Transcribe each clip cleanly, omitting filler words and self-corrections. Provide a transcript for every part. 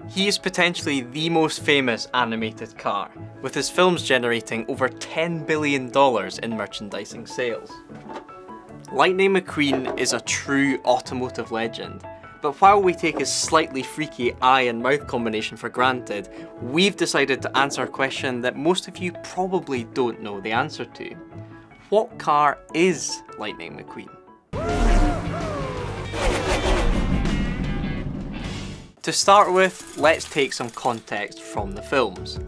He is potentially the most famous animated car, with his films generating over $10 billion in merchandising sales. Lightning McQueen is a true automotive legend, but while we take his slightly freaky eye and mouth combination for granted, we've decided to answer a question that most of you probably don't know the answer to. What car is Lightning McQueen? To start with, let's take some context from the films.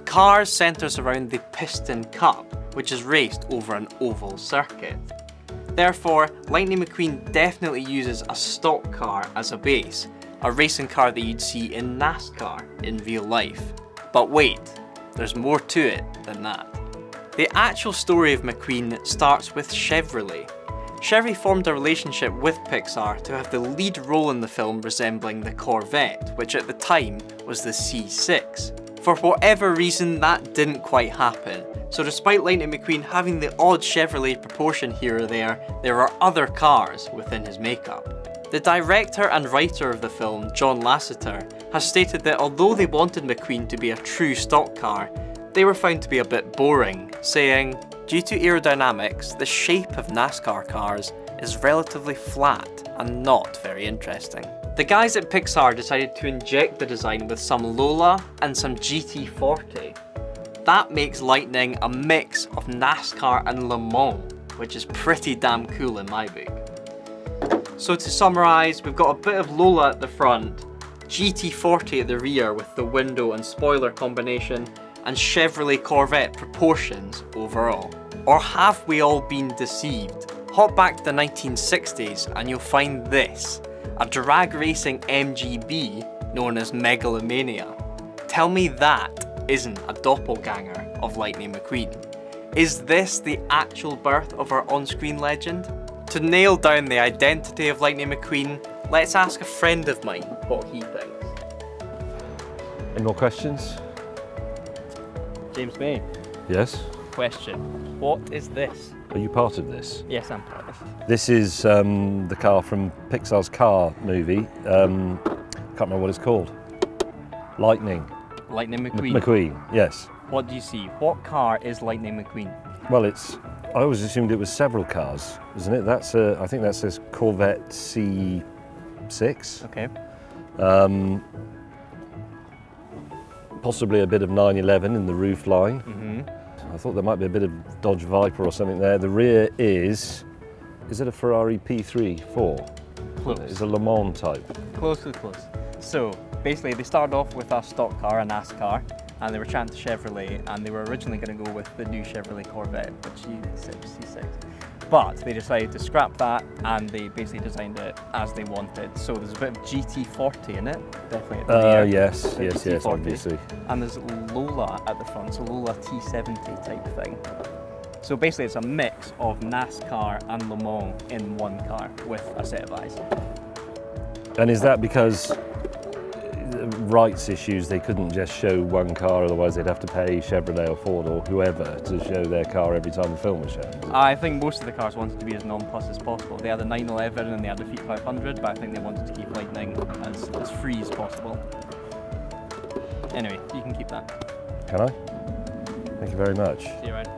Cars centres around the Piston Cup, which is raced over an oval circuit. Therefore, Lightning McQueen definitely uses a stock car as a base, a racing car that you'd see in NASCAR in real life. But wait, there's more to it than that. The actual story of McQueen starts with Chevrolet. Chevy formed a relationship with Pixar to have the lead role in the film resembling the Corvette, which at the time was the C6. For whatever reason, that didn't quite happen. So despite Lightning McQueen having the odd Chevrolet proportion here or there are other cars within his makeup. The director and writer of the film, John Lasseter, has stated that although they wanted McQueen to be a true stock car, they were found to be a bit boring, saying, "Due to aerodynamics, the shape of NASCAR cars is relatively flat and not very interesting." The guys at Pixar decided to inject the design with some Lola and some GT40. That makes Lightning a mix of NASCAR and Le Mans, which is pretty damn cool in my book. So to summarise, we've got a bit of Lola at the front, GT40 at the rear with the window and spoiler combination, and Chevrolet Corvette proportions overall. Or have we all been deceived? Hop back to the 1960s and you'll find this, a drag racing MGB known as Megalomania. Tell me that isn't a doppelganger of Lightning McQueen. Is this the actual birth of our on-screen legend? To nail down the identity of Lightning McQueen, let's ask a friend of mine what he thinks. Any more questions? James May. Yes? Question. What is this? Are you part of this? Yes, I'm part of this. This is the car from Pixar's Car movie. Can't remember what it's called. Lightning. Lightning McQueen. McQueen, yes. What do you see? What car is Lightning McQueen? Well, I always assumed it was several cars, isn't it? I think that says Corvette C6. Okay. Possibly a bit of 911 in the roof line. I thought there might be a bit of Dodge Viper or something there. The rear is it a Ferrari P3 4? Close. It's a Le Mans type. Close. So basically they started off with a stock car, a NASCAR, and they were chatting to Chevrolet, and they were originally going to go with the new Chevrolet Corvette, which you said C6. But they decided to scrap that, and they basically designed it as they wanted. So there's a bit of GT40 in it, definitely at the rear. Yes, obviously. And there's Lola at the front, so Lola T70 type thing. So basically it's a mix of NASCAR and Le Mans in one car with a set of eyes. And is that because rights issues, they couldn't just show one car, otherwise they'd have to pay Chevrolet or Ford or whoever to show their car every time the film was shown? I think most of the cars wanted to be as non-plus as possible. They had the 911 and they had the Fiat 500, but I think they wanted to keep Lightning as free as possible. Anyway, you can keep that. Can I? Thank you very much. See you around.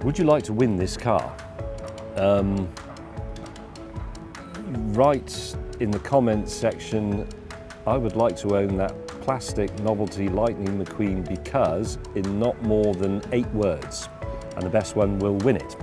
Would you like to win this car? Write in the comments section, I would like to own that plastic novelty Lightning McQueen because in not more than 8 words, and the best one will win it.